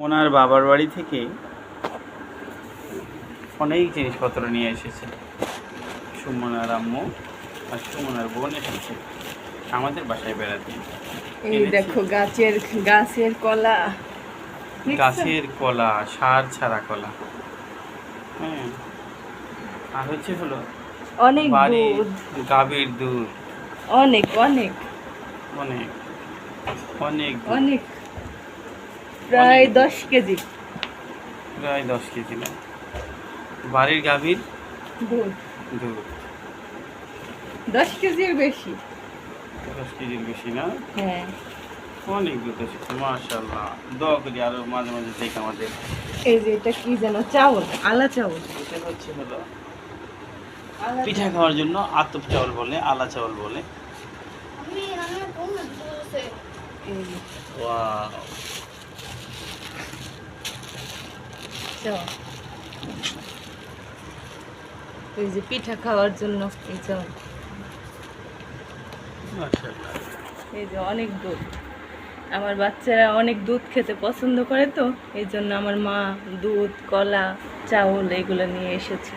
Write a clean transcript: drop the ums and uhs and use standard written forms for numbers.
ওনার বাবার বাড়ি থেকে অনেক জিনিসপত্র নিয়ে এসেছে। সুমনার আম্মু আর সুমনার বোন এসেছে আমাদের বাসায় বেড়াতে। এই দেখো গাছের কলা, গাছের কলা, সার ছাড়া কলা। হ্যাঁ, আর হলো অনেক বাড়ির দুধ, গাভীর দুধ, অনেক অনেক অনেক অনেক দুধ। অনেক, প্রায় 10 কেজি প্রায় 10 কেজি না, বাড়ির গাভীর দুধ, দুধ 10 কেজির বেশি। 10 কেজির বেশি না? হ্যাঁ, অনেক দুধ এসেছে মাশাআল্লাহ। দোয়া করি আরো মাঝে মাঝে দেখ আমাদের। এই যে এটা কি যেন চাউল, আলা চাউল, এটা হলো পিঠা খাওয়ার জন্য আতপ চাউল বলে, আলা চাউল বলে। এই যে ওয়াও, চাউল, এই যে পিঠা খাওয়ার জন্য এই চাউল। মাশাআল্লাহ। এই যে অনেক দুধ, আমার বাচ্চারা অনেক দুধ খেতে পছন্দ করে, তো এই জন্য আমার মা দুধ, কলা, চাউল এগুলো নিয়ে এসেছে।